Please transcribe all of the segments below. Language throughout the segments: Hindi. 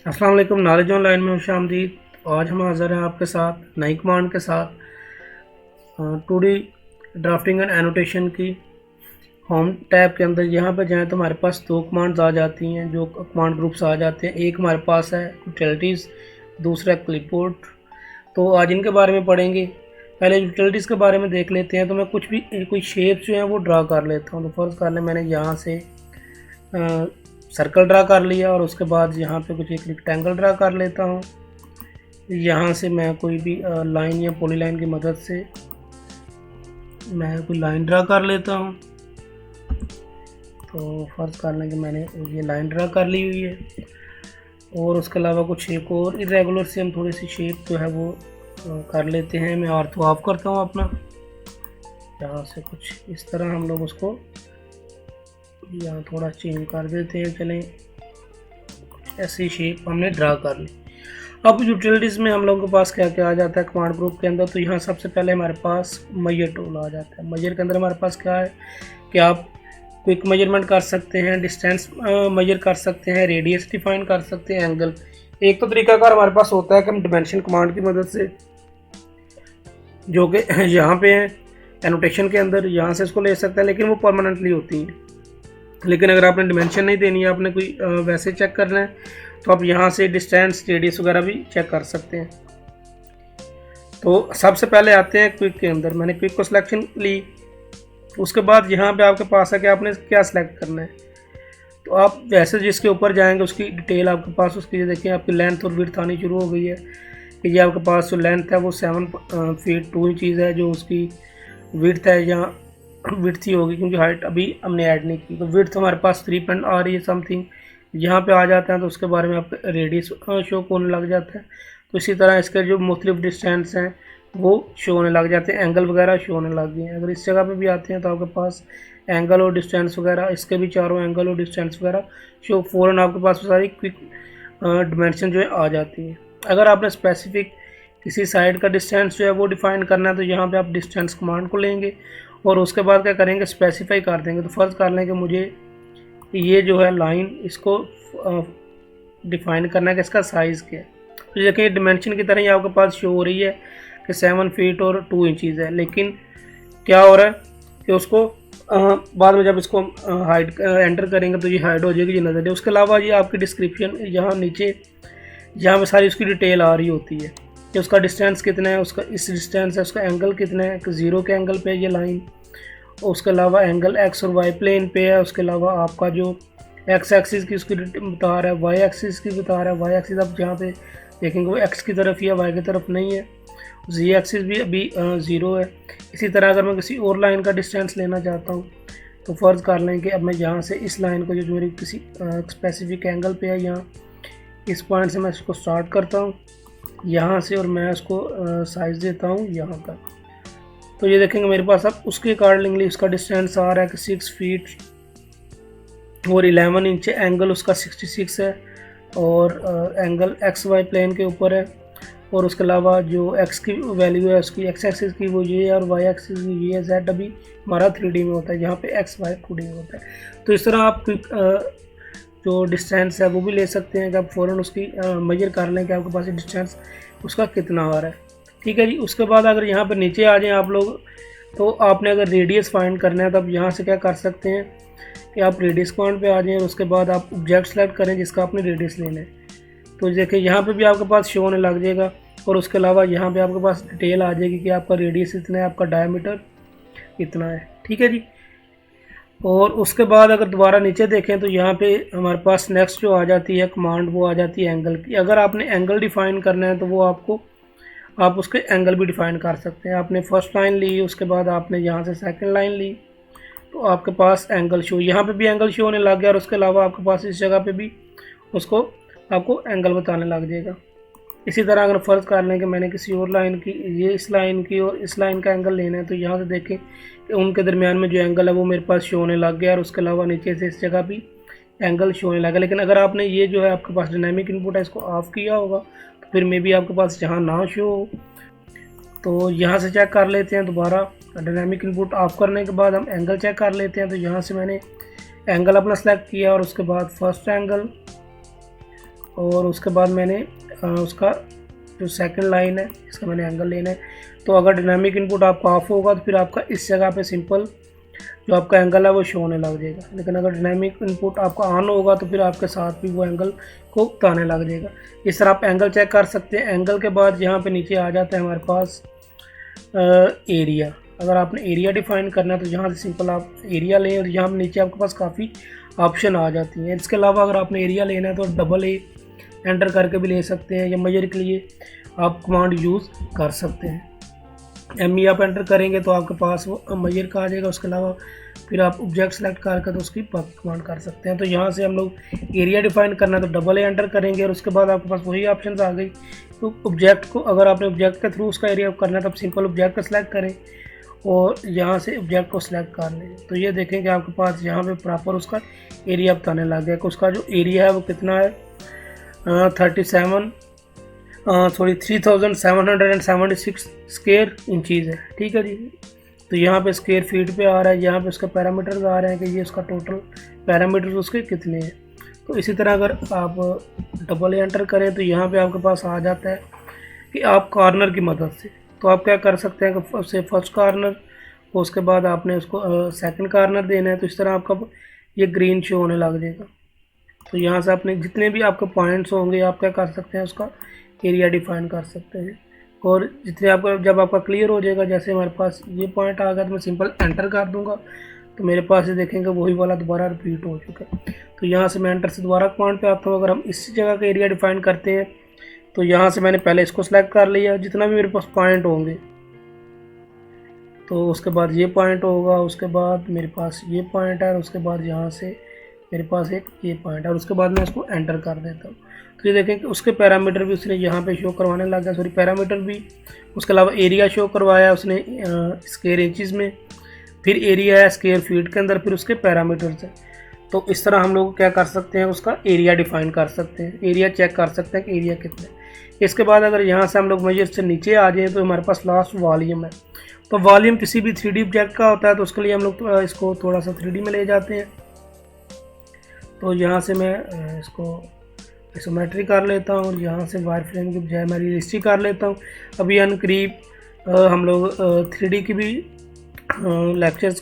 अस्सलाम वालेकुम। नॉलेज ऑनलाइन में खुश आमदीद। आज हम हाज़िर हैं आपके साथ नई कमांड के साथ 2D ड्राफ्टिंग एंड एनोटेशन की। होम टैब के अंदर यहाँ पर जाएं तो हमारे पास दो कमांड्स आ जाती हैं, जो कमांड ग्रुप्स आ जाते हैं। एक हमारे पास है यूटिलिटीज़, दूसरा क्लिपबोर्ड। तो आज इनके बारे में पढ़ेंगे। पहले यूटिलिटीज़ के बारे में देख लेते हैं। तो मैं कुछ भी कोई शेप जो है वो ड्रा कर लेता हूँ। तो फर्ज कर लें मैंने यहाँ से सर्कल ड्रा कर लिया और उसके बाद यहाँ पे कुछ एक रेक्टेंगल ड्रा कर लेता हूँ। यहाँ से मैं कोई भी लाइन या पॉलीलाइन की मदद से मैं कोई लाइन ड्रा कर लेता हूँ। तो फर्ज कर लें कि मैंने ये लाइन ड्रा कर ली हुई है और उसके अलावा कुछ एक और इरेगुलर से हम थोड़ी सी शेप जो है वो कर लेते हैं। मैं ऑर्थो ऑफ करता हूँ अपना, यहाँ से कुछ इस तरह हम लोग उसको यहाँ थोड़ा चेंज कर देते हैं। चलें, ऐसी शेप हमने ड्रा कर ली। अब यूटिलिटीज़ में हम लोगों के पास क्या क्या आ जाता है कमांड ग्रुप के अंदर। तो यहाँ सबसे पहले हमारे पास मेजर टूल आ जाता है। मेजर के अंदर हमारे पास क्या है कि आप क्विक मेजरमेंट कर सकते हैं, डिस्टेंस मेजर कर सकते हैं, रेडियस डिफाइन कर सकते हैं, एंगल। एक तो तरीकाकार हमारे पास होता है कि हम डिमेंशन कमांड की मदद से, जो कि यहाँ पे है एनोटेशन के अंदर, यहाँ से इसको ले सकते हैं, लेकिन वो परमानेंटली होती है। लेकिन अगर आपने डिमेंशन नहीं देनी है, आपने कोई वैसे चेक करना है, तो आप यहाँ से डिस्टेंस, रेडियस वगैरह भी चेक कर सकते हैं। तो सबसे पहले आते हैं क्विक के अंदर। मैंने क्विक को सिलेक्शन ली, उसके बाद यहाँ पे आपके पास है कि आपने क्या सिलेक्ट करना है। तो आप वैसे जिसके ऊपर जाएंगे उसकी डिटेल आपके पास, उसकी देखिए आपकी लेंथ और विड्थ आनी शुरू हो गई है कि ये आपके पास जो लेंथ है वो 7 फीट 2 इंचज़ है, जो उसकी विड्थ है यहाँ विड्थ ही होगी क्योंकि हाइट अभी हमने ऐड नहीं की। तो विड्थ हमारे पास 3 आ रही है समथिंग, यहाँ पे आ जाता है। तो उसके बारे में आप रेडियस शो होने लग जाता है। तो इसी तरह इसके जो मुख्तलिफ डिस्टेंस हैं वो शो होने लग जाते हैं, एंगल वगैरह शो होने लग गए हैं। अगर इस जगह पे भी आते हैं तो आपके पास एंगल और डिस्टेंस वगैरह, इसके भी चारों एंगल और डिस्टेंस वगैरह शो फ़ौरन आपके पास सारी क्विक डिमेंशन जो है आ जाती है। अगर आपने स्पेसिफिक किसी साइड का डिस्टेंस जो है वो डिफाइन करना है तो यहाँ पे आप डिस्टेंस कमांड को लेंगे और उसके बाद क्या करेंगे, स्पेसिफाई कर देंगे। तो फर्ज कर लें कि मुझे ये जो है लाइन, इसको डिफाइन करना है कि इसका साइज़ क्या है। तो देखिए डिमेंशन की तरह ही आपके पास शो हो रही है कि 7 फीट और 2 इंचज़ है, लेकिन क्या हो रहा है कि उसको बाद में जब इसको हाइड एंटर करेंगे तो ये हाइड हो जाएगी, ये नज़र है। उसके अलावा ये आपकी डिस्क्रिप्शन यहाँ नीचे, यहाँ पे सारी उसकी डिटेल आ रही होती है कि उसका डिस्टेंस कितना है, उसका इस डिस्टेंस है, उसका एंगल कितना है, कि 0 के एंगल पे ये लाइन, उसके अलावा एंगल एक्स और वाई प्लेन पे है। उसके अलावा आपका जो एक्स एक्सिस की उसकी बता रहा है, वाई एक्सिस की बता रहा है। वाई एक्सिस आप जहाँ पे देखेंगे वो एक्स की तरफ ही है, वाई की तरफ नहीं है। जी एक्सिस भी अभी 0 है। इसी तरह अगर मैं किसी और लाइन का डिस्टेंस लेना चाहता हूँ तो फ़र्ज़ कर लें कि अब मैं यहाँ से इस लाइन को, जो मेरी किसी स्पेसिफिक एंगल पे है, यहाँ इस पॉइंट से मैं इसको स्टार्ट करता हूँ यहाँ से, और मैं इसको साइज़ देता हूँ यहाँ तक। तो ये देखेंगे मेरे पास अब उसके अकॉर्डिंगली उसका डिस्टेंस आ रहा है कि 6 फीट और 11 इंच। एंगल उसका 66 है और एंगल एक्स वाई प्लेन के ऊपर है। और उसके अलावा जो एक्स की वैल्यू है उसकी, एक्स एक्सिस की वो ये है और वाई एक्सिस की ये है। जेड अभी हमारा 3D में होता है, जहाँ पे एक्स वाई 2D में होता है। तो इस तरह आप जो डिस्टेंस है वो भी ले सकते हैं कि आप फ़ौरन उसकी मेजर कर लें कि आपके पास डिस्टेंस उसका कितना आ रहा है। ठीक है जी। उसके बाद अगर यहाँ पर नीचे आ जाएं आप लोग, तो आपने अगर रेडियस फाइंड करना है तो आप यहाँ से क्या कर सकते हैं कि आप रेडियस पॉइंट पे आ जाएं और उसके बाद आप ऑब्जेक्ट सेलेक्ट करें जिसका आपने रेडियस लेना है। तो देखिए यहाँ पे भी आपके पास शो होने लग जाएगा और उसके अलावा यहाँ पे आपके पास डिटेल आ जाएगी कि आपका रेडियस इतना है, आपका डायमीटर इतना है। ठीक है जी। और उसके बाद अगर दोबारा नीचे देखें तो यहाँ पे हमारे पास नेक्स्ट जो आ जाती है कमांड, वो आ जाती है एंगल की। अगर आपने एंगल डिफाइन करना है तो वो आप उसके एंगल भी डिफाइन कर सकते हैं। आपने फर्स्ट लाइन ली, उसके बाद आपने यहाँ से सेकंड लाइन ली, तो आपके पास एंगल शो, यहाँ पे भी एंगल शो होने लग गया और उसके अलावा आपके पास इस जगह पे भी उसको आपको एंगल बताने लग जाएगा। इसी तरह अगर फ़र्ज़ कर लें कि मैंने किसी और लाइन की, ये इस लाइन की और इस लाइन का एंगल लेना है, तो यहाँ से देखें कि उनके दरमियान में जो एंगल है वो मेरे पास शो होने लग गया और उसके अलावा नीचे से इस जगह भी एंगल शो होने लगा। लेकिन अगर आपने ये जो है आपके पास डायनामिक इनपुट है इसको ऑफ़ किया होगा तो फिर मे बी आपके पास जहाँ ना शो हो। तो यहाँ से चेक कर लेते हैं दोबारा। डायनामिक इनपुट ऑफ करने के बाद हम एंगल चेक कर लेते हैं। तो यहाँ से मैंने एंगल अपना सेलेक्ट किया और उसके बाद फर्स्ट एंगल और उसके बाद मैंने उसका जो सेकंड लाइन है इसका मैंने एंगल लेना है। तो अगर डायनामिक इनपुट आपका ऑफ होगा तो फिर आपका इस जगह पे सिंपल जो आपका एंगल है वो शो होने लग जाएगा, लेकिन अगर डायनामिक इनपुट आपका ऑन होगा तो फिर आपके साथ भी वो एंगल को बताने लग जाएगा। इस तरह आप एंगल चेक कर सकते हैं। एंगल के बाद यहाँ पे नीचे आ जाता है हमारे पास एरिया। अगर आपने एरिया डिफाइन करना है तो यहाँ से सिंपल आप एरिया लें और यहाँ नीचे आपके पास काफ़ी ऑप्शन आ जाती हैं। इसके अलावा अगर आपने एरिया लेना है तो डबल ए एंटर करके भी ले सकते हैं, या मेजर के लिए आप कमांड यूज़ कर सकते हैं। एम ई आप एंटर करेंगे तो आपके पास वो मेजर का आ जाएगा। उसके अलावा फिर आप ऑब्जेक्ट सेलेक्ट करके तो उसकी कमांड कर सकते हैं। तो यहाँ से हम लोग एरिया डिफाइन करना है तो डबल ए एंटर करेंगे और उसके बाद आपके पास वही ऑप्शन आ गई। तो ऑब्जेक्ट को अगर आपने ऑब्जेक्ट के थ्रू उसका एरिया करना है तो आप सिंपल ऑब्जेक्ट को सिलेक्ट करें और यहाँ से ऑब्जेक्ट को सिलेक्ट कर लें। तो ये देखें कि आपके पास यहाँ पे प्रॉपर उसका एरिया बताने लग गया कि उसका जो एरिया है वो कितना है, 3776 स्क्वायर इंचज़ है। ठीक है जी। तो यहाँ पे स्क्वायर फीट पे आ रहा है, यहाँ पे उसका पैरामीटर्स आ रहे हैं कि ये उसका टोटल पैरामीटर्स उसके कितने हैं। तो इसी तरह अगर आप डबल एंटर करें तो यहाँ पे आपके पास आ जाता है कि आप कॉर्नर की मदद से, तो आप क्या कर सकते हैं कि उससे फर्स्ट कॉर्नर, उसके बाद आपने उसको सेकंड कॉर्नर देना है। तो इस तरह आपका ये ग्रीन शो होने लग जाएगा। तो यहाँ से आपने जितने भी आपके पॉइंट्स होंगे आप क्या कर सकते हैं, उसका एरिया डिफाइन कर सकते हैं। और जितने आपका जब आपका क्लियर हो जाएगा, जैसे हमारे पास ये पॉइंट आ गया तो मैं सिंपल एंटर कर दूंगा तो मेरे पास ये देखेंगे वही वाला दोबारा रिपीट हो चुका है। तो यहाँ से मैं एंटर से दोबारा पॉइंट पे आता हूँ। अगर हम इसी जगह का एरिया डिफाइन करते हैं तो यहाँ से मैंने पहले इसको सिलेक्ट कर लिया, जितना भी मेरे पास पॉइंट होंगे तो उसके बाद ये पॉइंट होगा, उसके बाद मेरे पास ये पॉइंट है और उसके बाद यहाँ से मेरे पास एक ये पॉइंट है और उसके बाद मैं इसको एंटर कर देता हूँ। तो ये देखें कि उसके पैरामीटर भी उसने यहाँ पे शो करवाने लग गया, सॉरी पैरामीटर भी। उसके अलावा एरिया शो करवाया उसने स्क्वायर इंचज़ में, फिर एरिया है स्क्वायर फीट के अंदर, फिर उसके पैरामीटर्स है। तो इस तरह हम लोग क्या कर सकते हैं, उसका एरिया डिफाइन कर सकते हैं, एरिया चेक कर सकते हैं कि एरिया कितना है। इसके बाद अगर यहाँ से हम लोग मेजर से नीचे आ जाएँ तो हमारे पास लास्ट वॉल्यूम है। तो वॉल्यूम किसी भी 3D ऑब्जेक्ट का होता है, तो उसके लिए हम लोग इसको थोड़ा सा 3D में ले जाते हैं। तो यहाँ से मैं इसको आइसोमेट्री कर लेता हूँ और यहाँ से वायर फ्रेम की बजाय मैं रियलिस्टिक कर लेता हूँ। अभी अनकरीब हम लोग 3D की भी लेक्चर्स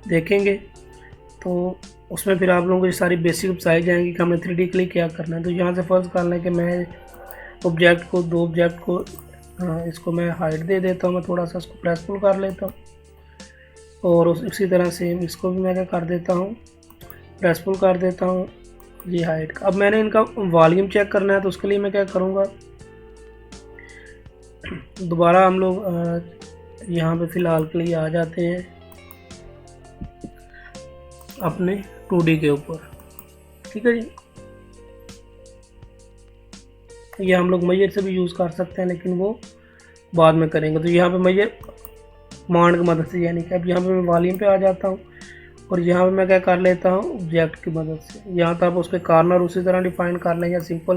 देखेंगे, तो उसमें फिर आप लोगों को ये सारी बेसिक बताई जाएंगी कि हमें 3D के लिए क्या करना है। तो यहाँ से फर्स्ट करना है कि मैं ऑब्जेक्ट को, दो ऑब्जेक्ट को इसको मैं हाइट दे देता हूँ, मैं थोड़ा सा इसको प्रेस पुल कर लेता हूँ और उसी तरह से इसको भी मैं क्या कर देता हूँ, प्रेस पुल कर देता हूँ ये हाइट का। अब मैंने इनका वॉल्यूम चेक करना है तो उसके लिए मैं क्या करूँगा, दोबारा हम लोग यहाँ पे फ़िलहाल के लिए आ जाते हैं अपने 2D के ऊपर। ठीक है जी। ये हम लोग मेजर से भी यूज़ कर सकते हैं लेकिन वो बाद में करेंगे। तो यहाँ पे मेजर कमांड की मदद से, यानी कि अब यहाँ पे मैं वॉल्यूम पे आ जाता हूँ और यहाँ पे मैं क्या कर लेता हूँ, ऑब्जेक्ट की मदद से। यहाँ तो आप उसके कॉर्नर उसी तरह डिफाइन कर लें या सिंपल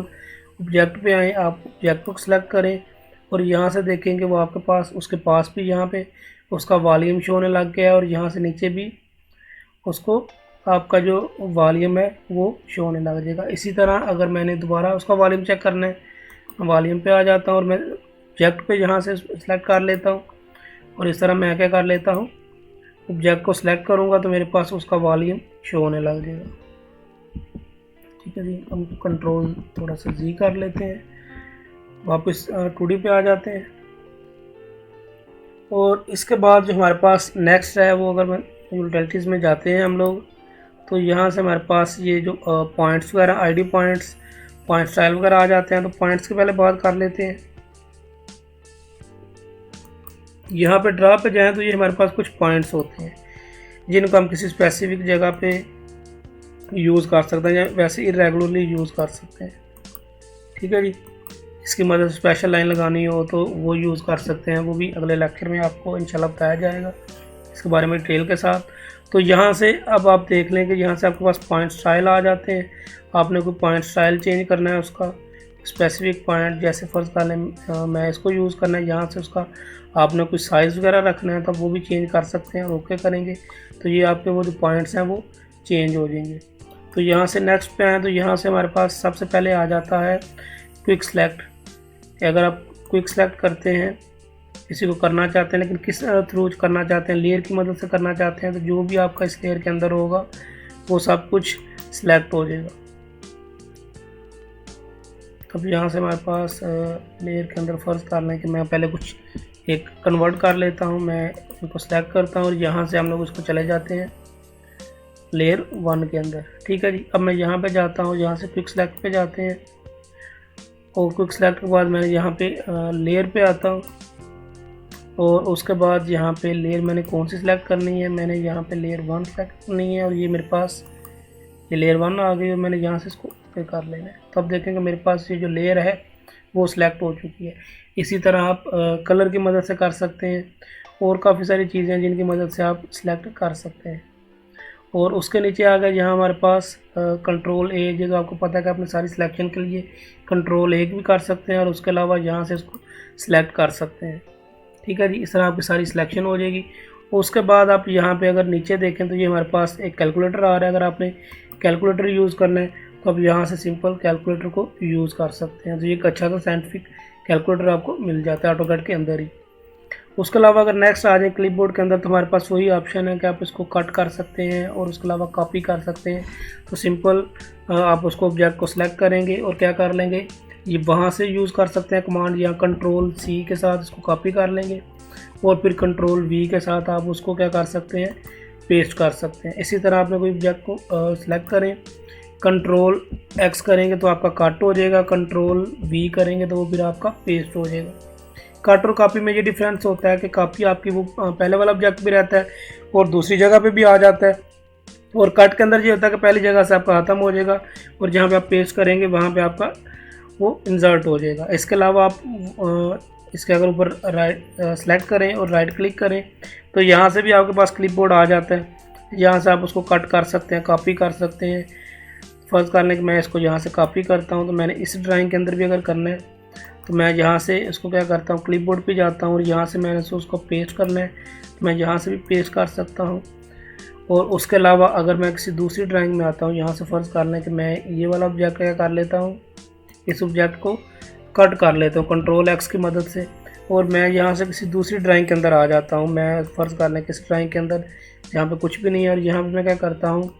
ऑब्जेक्ट पे आएँ, आप ऑब्जेक्ट को सिलेक्ट करें और यहाँ से देखेंगे वो आपके पास, उसके पास भी यहाँ पे उसका वॉल्यूम शो होने लग गया है और यहाँ से नीचे भी उसको आपका जो वॉल्यूम है वो शो होने लग जाएगा। इसी तरह अगर मैंने दोबारा उसका वॉल्यूम चेक करना है, वॉल्यूम पे आ जाता हूँ और मैं ऑब्जेक्ट पे यहाँ से सिलेक्ट कर लेता हूँ और इस तरह मैं क्या कर लेता हूँ, ऑब्जेक्ट को सिलेक्ट करूँगा तो मेरे पास उसका वॉल्यूम शो होने लग जाएगा। ठीक है जी। हम कंट्रोल थोड़ा सा जी कर लेते हैं, वापस 2D पे आ जाते हैं और इसके बाद जो हमारे पास नेक्स्ट है वो, अगर मैं यूटिलिटीज़ में जाते हैं हम लोग, तो यहाँ से हमारे पास ये जो पॉइंट्स वगैरह, आईडी पॉइंट्स, पॉइंट स्टाइल वगैरह आ जाते हैं। तो पॉइंट्स के पहले बात कर लेते हैं। यहाँ पे ड्रा पे जाएं तो ये हमारे पास कुछ पॉइंट्स होते हैं जिनको हम किसी स्पेसिफिक जगह पे यूज़ कर सकते हैं या वैसे इरेगुलरली यूज़ कर सकते हैं। ठीक है जी। इसकी मदद से स्पेशल लाइन लगानी हो तो वो यूज़ कर सकते हैं, वो भी अगले लेक्चर में आपको इंशाल्लाह बताया जाएगा इसके बारे में डिटेल के साथ। तो यहाँ से अब आप देख लें कि यहाँ से आपके पास पॉइंट स्टाइल आ जाते हैं। आपने कोई पॉइंट स्टाइल चेंज करना है, उसका स्पेसिफिक पॉइंट, जैसे फर्स्ट कर लें मैं इसको यूज़ करना है, यहाँ से उसका आपने कोई साइज़ वगैरह रखना है तो वो भी चेंज कर सकते हैं और ओके करेंगे तो ये आपके वो जो पॉइंट्स हैं वो चेंज हो जाएंगे। तो यहाँ से नेक्स्ट पे आए तो यहाँ से हमारे पास सबसे पहले आ जाता है क्विक सेलेक्ट। अगर आप क्विक सेलेक्ट करते हैं, किसी को करना चाहते हैं लेकिन किस थ्रू करना चाहते हैं, लेयर की मदद से करना चाहते हैं, तो जो भी आपका इस लेयर के अंदर होगा वो सब कुछ सिलेक्ट हो जाएगा। अब यहाँ से हमारे पास लेयर के अंदर फ़र्ज़ करने के मैं पहले कुछ एक कन्वर्ट कर लेता हूँ, मैं इनको सेलेक्ट करता हूँ और यहाँ से हम लोग इसको चले जाते हैं लेयर 1 के अंदर। ठीक है जी, अब मैं यहाँ पे जाता हूँ, यहाँ से क्विक सेलेक्ट पे जाते हैं और क्विक सेलेक्ट के बाद मैं यहाँ पे लेयर पे आता हूँ और उसके बाद यहाँ पे लेयर मैंने कौन सी सिलेक्ट करनी है, मैंने यहाँ पे लेयर 1 सेलेक्ट करनी है और ये मेरे पास ये लेयर 1 आ गई और मैंने यहाँ से इसको ओके कर लेना है। तब देखेंगे मेरे पास ये जो लेयर है वो सिलेक्ट हो चुकी है। इसी तरह आप कलर की मदद से कर सकते हैं और काफ़ी सारी चीज़ें हैं जिनकी मदद से आप सिलेक्ट कर सकते हैं। और उसके नीचे आ गया यहाँ हमारे पास कंट्रोल ए, जो आपको पता है कि अपने सारी सिलेक्शन के लिए कंट्रोल ए भी कर सकते हैं और उसके अलावा यहाँ से इसको सिलेक्ट कर सकते हैं। ठीक है जी, इस तरह आपकी सारी सिलेक्शन हो जाएगी। उसके बाद आप यहाँ पे अगर नीचे देखें तो ये हमारे पास एक कैलकुलेटर आ रहा है। अगर आपने कैलकुलेटर यूज़ करना है तो आप यहाँ से सिंपल कैलकुलेटर को यूज़ कर सकते हैं। तो ये एक अच्छा सा साइंटिफिक कैलकुलेटर आपको मिल जाता है ऑटोकैड के अंदर ही। उसके अलावा अगर नेक्स्ट आ जाए क्लिपबोर्ड के अंदर तो हमारे पास वही ऑप्शन है कि आप इसको कट कर सकते हैं और उसके अलावा कॉपी कर सकते हैं। तो सिंपल आप उसको ऑब्जेक्ट को सिलेक्ट करेंगे और क्या कर लेंगे, ये वहाँ से यूज़ कर सकते हैं कमांड, या कंट्रोल सी के साथ इसको कॉपी कर लेंगे और फिर कंट्रोल वी के साथ आप उसको क्या कर सकते हैं, पेस्ट कर सकते हैं। इसी तरह आपने कोई ऑब्जेक्ट को सिलेक्ट करें, कंट्रोल एक्स करेंगे तो आपका कट हो जाएगा, कंट्रोल वी करेंगे तो वो फिर आपका पेस्ट हो जाएगा। कट और कॉपी में ये डिफरेंस होता है कि कॉपी आपकी वो पहले वाला ऑब्जेक्ट भी रहता है और दूसरी जगह पे भी आ जाता है, और कट के अंदर ये होता है कि पहली जगह से आपका ख़त्म हो जाएगा और जहाँ पे आप पेस्ट करेंगे वहाँ पे आपका वो इंसर्ट हो जाएगा। इसके अलावा आप इसके अगर ऊपर राइट सेलेक्ट करें और राइट क्लिक करें तो यहाँ से भी आपके पास क्लिपबोर्ड आ जाता है। यहाँ से आप उसको कट कर सकते हैं, कॉपी कर सकते हैं। फर्स्ट करने के मैं इसको यहाँ से कॉपी करता हूँ, तो मैंने इस ड्राइंग के अंदर भी अगर करना है तो मैं यहाँ से इसको क्या करता हूँ, क्लिपबोर्ड पे जाता हूँ और यहाँ से मैंने उसको पेस्ट करना है तो मैं यहाँ से भी पेस्ट कर सकता हूँ। और उसके अलावा अगर मैं किसी दूसरी ड्राइंग में आता हूँ, यहाँ से फ़र्ज़ कर लें कि मैं ये वाला ऑब्जेक्ट क्या कर लेता हूँ, इस ऑब्जेक्ट को कट कर लेता हूँ कंट्रोल एक्स की मदद से और मैं यहाँ से किसी दूसरी ड्राइंग के अंदर आ जाता हूँ। मैं फ़र्ज़ कर लें किसी ड्राइंग के अंदर जहाँ पे कुछ भी नहीं है और यहाँ पे मैं क्या करता हूँ,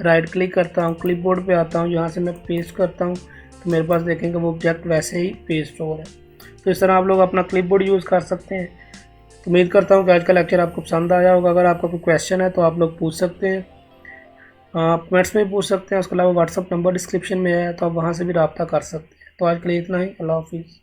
राइट क्लिक करता हूँ, क्लिपबोर्ड पे आता हूँ, यहाँ से मैं पेस्ट करता हूँ तो मेरे पास देखेंगे वो ऑब्जेक्ट वैसे ही पेस्ट हो रहा है। तो इस तरह आप लोग अपना क्लिपबोर्ड यूज़ कर सकते हैं। तो उम्मीद करता हूँ कि आज का लेक्चर आपको पसंद आया होगा। अगर आपका कोई क्वेश्चन है तो आप लोग पूछ सकते हैं, आप कमेंट्स में भी पूछ सकते हैं। उसके अलावा व्हाट्सअप नंबर डिस्क्रिप्शन में है तो आप वहाँ से भी रब्ता कर सकते हैं। तो आज के लिए इतना ही। अल्लाह हाफिज़।